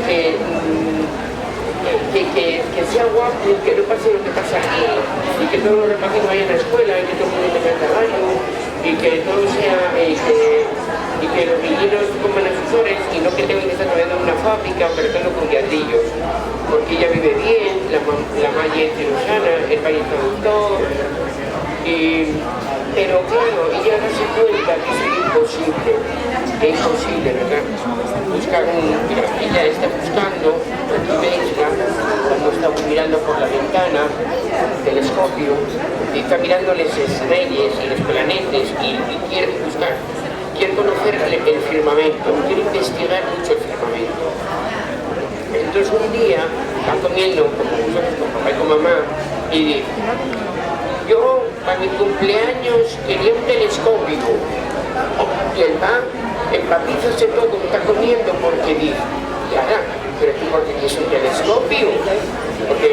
que sea guapo, que no pase lo que pasa aquí, y que todos los rapaces vayan a la escuela, y que todo el mundo tenga el caballo, y que todo sea, y que los niños coman asesores, y no que tengan que estar trabajando en una fábrica o tratando con ladrillos, porque ella vive bien, la madre es cirujana, el padre es traductor, pero claro, ella se cuenta que es imposible, ¿verdad? Buscar ella está buscando, aquí veis, cuando está mirando por la ventana, el telescopio, y está mirando las estrellas y los planetas y quiere buscar, quiere conocer el firmamento, quiere investigar mucho el firmamento. Entonces un día está comiendo como nosotros, con papá y con mamá, y dice, yo para mi cumpleaños quería un telescopio. Y él va, empapízase todo, está comiendo porque dice, ya, pero tú porque quieres un telescopio. Porque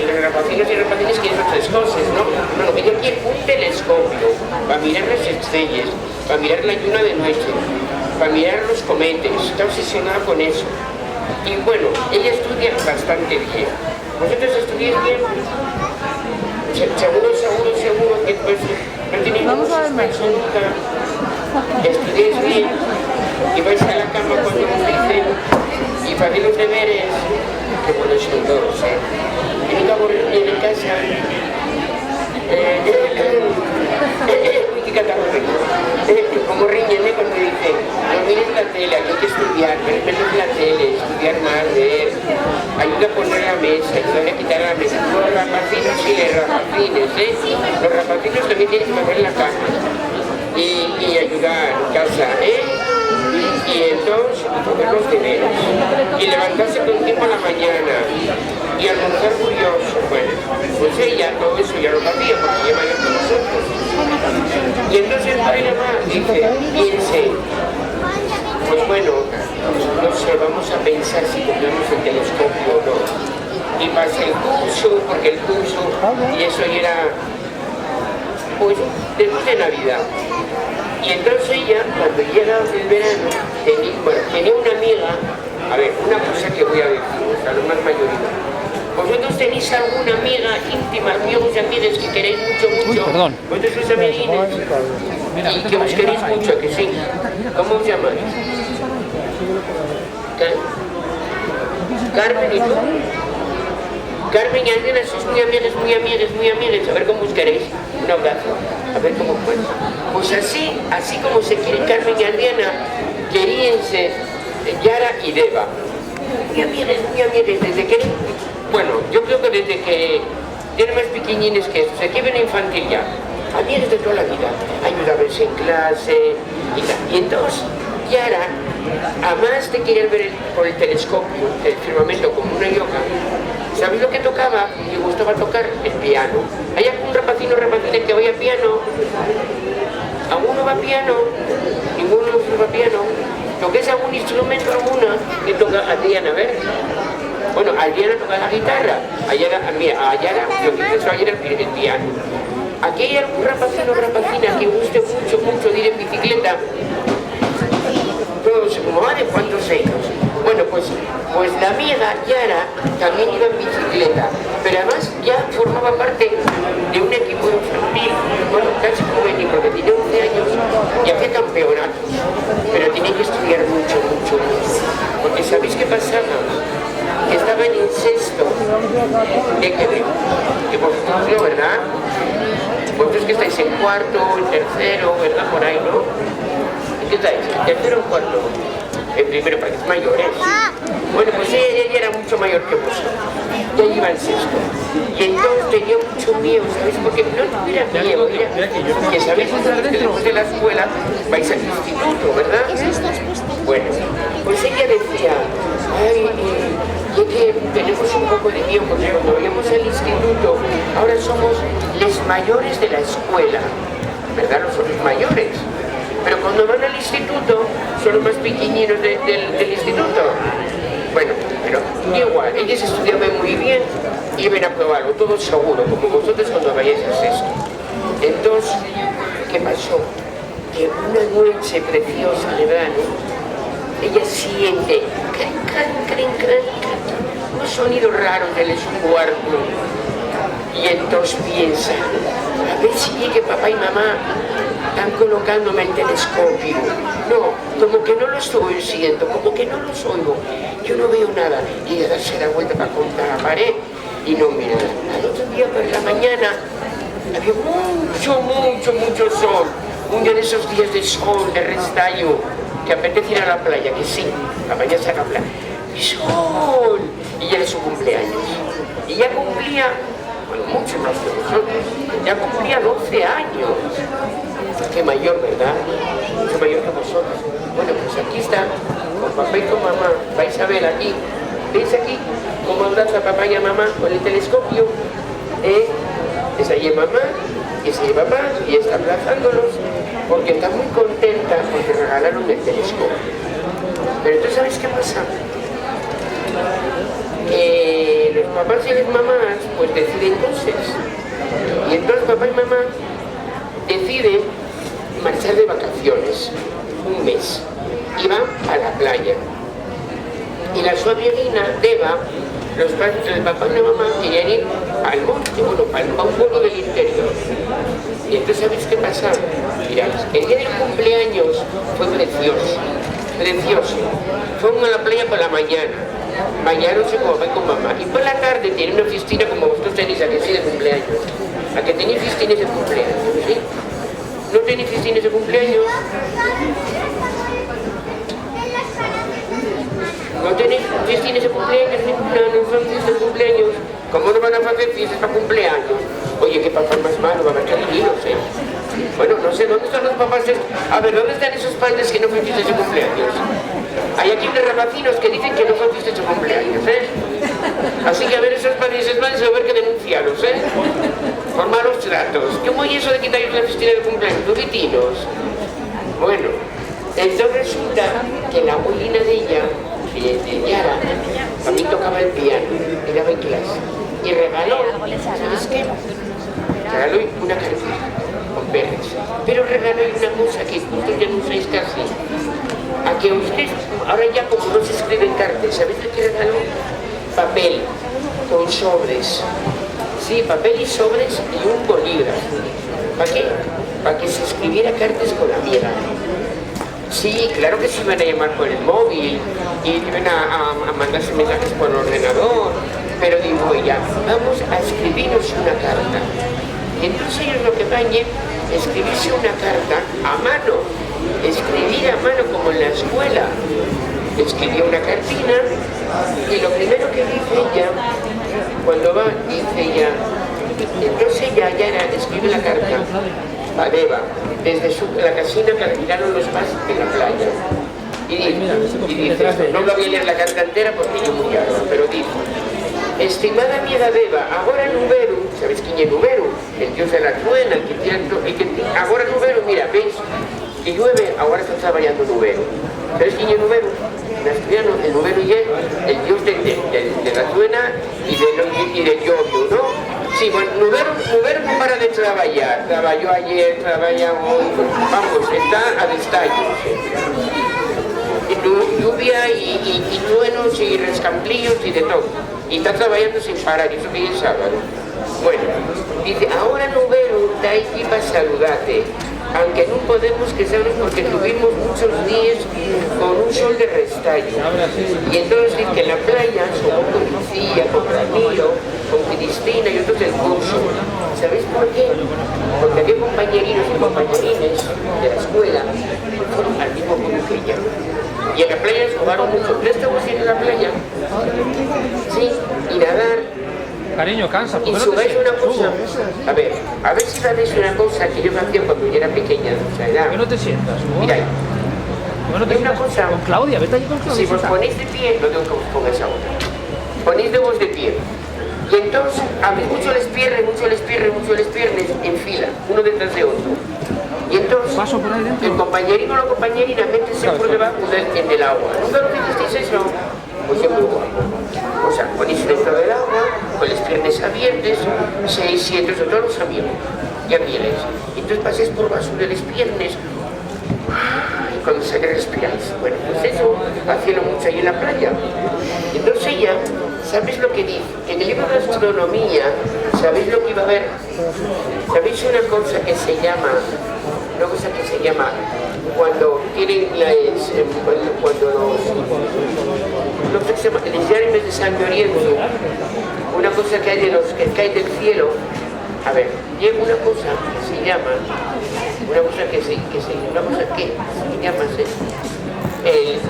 los rapacines y rapacines quieren otras cosas, ¿no? No, ella quiere un telescopio para mirar las estrellas, para mirar la luna de noche, para mirar los cometas, está obsesionada con eso. Y bueno, ella estudia bastante bien. ¿Vosotros estudiáis bien? Seguro que pues no tenéis ninguna suspenso nunca. Estudiáis bien y vais a la cama cuando os dicen y para los deberes, que buenos son todos, y nunca volver en casa. Como riñen cuando dicen, no mires la tele, aquí hay que estudiar, pero menos la tele, estudiar más, leer, ayuda a poner la mesa, ayuda a quitar la mesa, los rapacinos y los rapacines, los rapacinos también tienen que mover la cama y ayudar en casa, y entonces hacer los deberes y levantarse con tiempo a la mañana y almorzar curioso. Bueno, pues ella todo eso ya lo hacía porque lleva yo con nosotros. Y entonces el padre va y dice, piense, pues bueno, no sé, vamos a pensar si compramos el telescopio o no. Y pasa el curso, porque el curso, y eso ya era, pues, después de Navidad. Y entonces ella, cuando llega el verano, tenía una amiga, a ver, una cosa que voy a decir, a lo más mayorita. ¿Vosotros tenéis alguna amiga íntima, amigos y amigas que queréis mucho? Uy, perdón. ¿Vosotros sois amiguines? Y que os queréis mucho, que sí. ¿Cómo os llamáis? Carmen, ¿y tú? Carmen y Andrea, sois muy amigas, a ver cómo os queréis. Un abrazo, a ver cómo fue. Pues así como se quieren Carmen y Adriana, queríanse Yara y Deva. Muy amigas, desde que, bueno, yo creo que desde que tienen más pequeñines que eso, se quieren infantil ya. Amigas de toda la vida, ayudabanse en clase y tal. Y entonces, Yara, además de querer ver por el telescopio, el firmamento como una yoga, ¿sabéis lo que tocaba? Le gustaba tocar el piano. ¿Hay algún rapacino que vaya a piano? ¿Alguno va a piano? ¿Ninguno va a piano? ¿Toques algún instrumento alguna? Que toca Adriana, a ver. Bueno, Adriana toca la guitarra. A Yara, lo que hizo ayer el piano. ¿Aquí hay algún rapacino o rapacina que guste mucho de ir en bicicleta? Todos, como va de cuántos años. Bueno, pues la amiga Yara también iba en bicicleta, pero además ya formaba parte de un equipo infantil, bueno, casi juvenil, porque tenía 11 años y hacía campeonatos, pero tenía que estudiar mucho, porque ¿sabéis qué pasaba? Que estaban en sexto que vosotros no, ¿verdad? Vosotros que estáis en cuarto, en tercero, ¿verdad? Por ahí, ¿no? ¿En qué estáis? ¿En tercero o cuarto? En primero, para que es mayores. Bueno, pues ella era mucho mayor que vosotros. Ya iba en sexto. Y entonces tenía mucho miedo, ¿sabéis? Porque no tuviera miedo, que sabéis que después de la escuela vais al instituto, ¿verdad? Bueno, pues ella decía, ay, ya que tenemos un poco de miedo, porque cuando vayamos al instituto, ahora somos los mayores de la escuela, ¿verdad? Los otros mayores. Pero cuando van al instituto, son los más pequeñinos del instituto. Bueno, pero igual, ellos estudiaban muy bien y iban a probarlo, todo seguro, como vosotros cuando vayáis a sexto. Entonces, ¿qué pasó? Que una noche preciosa de verano, ella siente, le encanta unos sonidos raros de su cuarto. Y entonces piensa, a ver si llegue papá y mamá, están colocándome el telescopio. No, como que no los siento, como que no los oigo. Yo no veo nada. Y a darse la vuelta para contra la pared y no mira. Al otro día por la mañana había mucho sol. Un día de esos días de sol, de restallo, que apetece ir a la playa, que sí, la mañana se habla. Y sol. Y ya era su cumpleaños. Y ya cumplía, bueno, mucho más que nosotros, ya cumplía 12 años. Qué mayor, ¿verdad? Mucho mayor que vosotros. Bueno, pues aquí está, con papá y con mamá. Vais a ver aquí, ¿veis aquí cómo abraza papá y a mamá con el telescopio? Esa ahí es mamá, y esa es papá, y está abrazándolos, porque está muy contenta porque regalaron el telescopio. Pero tú sabes qué pasa, que los papás y las mamás pues deciden cosas, y entonces papá y mamá deciden marchar de vacaciones un mes y van a la playa, y la sobrina de Eva, los padres del papá y la mamá querían ir al monte, bueno, a un pueblo del interior. Y entonces ¿sabéis qué pasa? Mirad, el día del cumpleaños fue precioso. Fueron a la playa por la mañana, bañaronse con papá y con mamá, y por la tarde tienen una fiestina como vosotros tenéis aquí de cumpleaños. ¿A que tenéis fiestines de cumpleaños? ¿Sí? ¿No tenéis fiestines de cumpleaños? ¿No tenéis fiestines de cumpleaños? No son fiestas de cumpleaños. ¿Cómo no van a hacer fiestas para cumpleaños? Oye, qué papá más malo, va a haber cariños, Bueno, no sé, ¿dónde están los papás? A ver, ¿dónde están esos padres que no son fiestas de cumpleaños? Hay aquí unos rapacinos que dicen que no son fiestas de cumpleaños, Así que a ver, esos padres y esas madres, a ver que denunciarlos, por malos tratos. ¿Cómo es eso de quitarles la festina de cumpleaños? Tubitinos. Bueno, entonces resulta que la abuelina de ella, de Yara, a mí tocaba el piano, y daba en clase, y regaló, ¿sabes qué? Regaló una cartita con perros, pero regaló una cosa que ustedes ya no usáis casi, a que ustedes, ahora ya como no se escriben cartas, ¿sabéis lo que regaló? Papel, con sobres, sí, papel y sobres y un bolígrafo. ¿Para qué? Para que se escribiera cartas con la amiga. Sí, claro que se iban a llamar por el móvil y iban a mandarse mensajes por el ordenador, pero digo ella, vamos a escribirnos una carta. Y entonces ellos lo que van es escribirse una carta a mano, escribir a mano como en la escuela. Escribió una cartina y lo primero que dice ella, cuando va, dice ella, entonces ella escribe la carta a Eva, desde la casina que alquilaron los pasos de la playa. Y dice, no lo voy a leer la carta entera porque yo muy alto, pero dice, estimada amiga Eva, ahora Nuberu, ¿sabéis quién es Nuberu? El dios de la truena, ahora Nuberu, mira, ¿veis? Que llueve, ahora se está bañando Nuberu. ¿Sabéis quién es Nuberu? El Nuberu es el dios de la truena y del lluvio, ¿no? Sí, bueno, Nuberu no para de trabajar. Trabajó ayer, trabaja hoy, vamos, está a destallo. Lluvia y truenos y rescamplillos y de todo. Y está trabajando sin parar, y eso que es sábado. Bueno, dice, ahora Nuberu está aquí para saludarte. Aunque no podemos quejarnos porque tuvimos muchos días con un sol de restallo. Y entonces dice que en la playa somos con Lucía, con Ramiro, con Cristina y otros del curso. ¿Sabéis por qué? Porque había compañerinos y compañerines de la escuela fueron al mismo curso que ella. Y en la playa les jugaron mucho. ¿Crees que vos ir a la playa? Sí, y nadar. Cariño, cansa. Y subáis una cosa, a ver si sabéis una cosa que yo hacía cuando yo era pequeña, o sea, era... ¿Por qué no te sientas? Mira, no te una cosa... Con Claudia, vete allí con Claudia. Si vos ponéis de pie, no tengo que os pongáis ahora. Ponéis de vos de pie. Y entonces, abrís mucho les piernas en fila, uno detrás de otro. Y entonces, paso por ahí dentro. El compañerino o la compañerina métese por debajo del agua. ¿Nunca lo hicisteis eso? Pues es muy guapo. O sea, ponéis dentro del agua, con las piernas abiertas, 6, 7, son todos los amigos. Ya vienes. Entonces paséis por bajo de las piernas. Y cuando se respiráis. Bueno, pues eso, hacíalo mucho ahí en la playa. Y ¿sabéis lo que dice? En el libro de astronomía, ¿sabéis lo que iba a haber? ¿Sabéis una cosa que se llama, cuando tienen cuando los llames de San Lorenzo, una cosa que hay de los que cae del cielo? A ver, llega una cosa que se llama,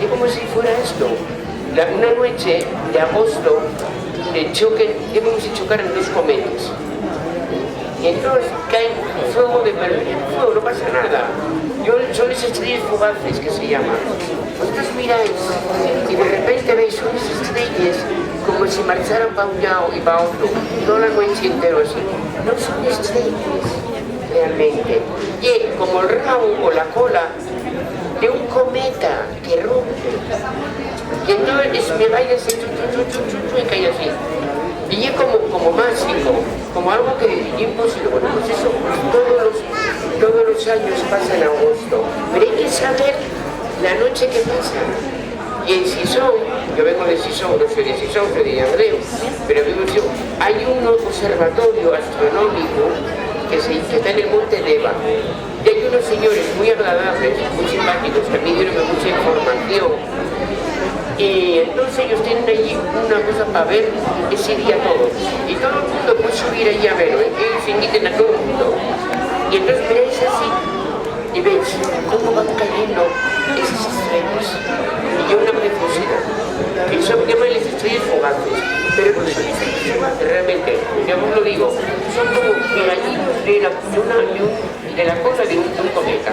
es como si fuera esto, una noche de agosto es como si chocaran dos cometas. Y entonces cae fuego fuego, no pasa nada. Son esas estrellas fugaces que se llaman. Vosotros miráis y de repente veis unas estrellas como si marcharan para un lado y para otro, toda la noche entera así. No son estrellas realmente. Y como el rabo o la cola de un cometa que rompe. Y entonces me baila así, y cae así. Y es como mágico, como algo que es imposible. Bueno, pues eso todos los años pasa en agosto. Pero hay que saber la noche que pasa. Y en Sison, yo vengo de Sison, no soy de Sison, soy de Yandreu, pero vivo en Sison, hay un observatorio astronómico que está en el Monte Deva. Y hay unos señores muy agradables, muy simpáticos, que a mí dieron mucha información. Y entonces ellos tienen allí una cosa para ver ese día todo. Y todo el mundo puede subir allí a verlo, ellos inviten a todo el mundo. Y entonces miráis así y veis cómo van cayendo esas estrellas. Y es una preciosidad. Eso se llama las estrellas fugaces. Pero no son estrellas fugaces realmente, ya os lo digo, son como pedañitos de la cola de un cometa.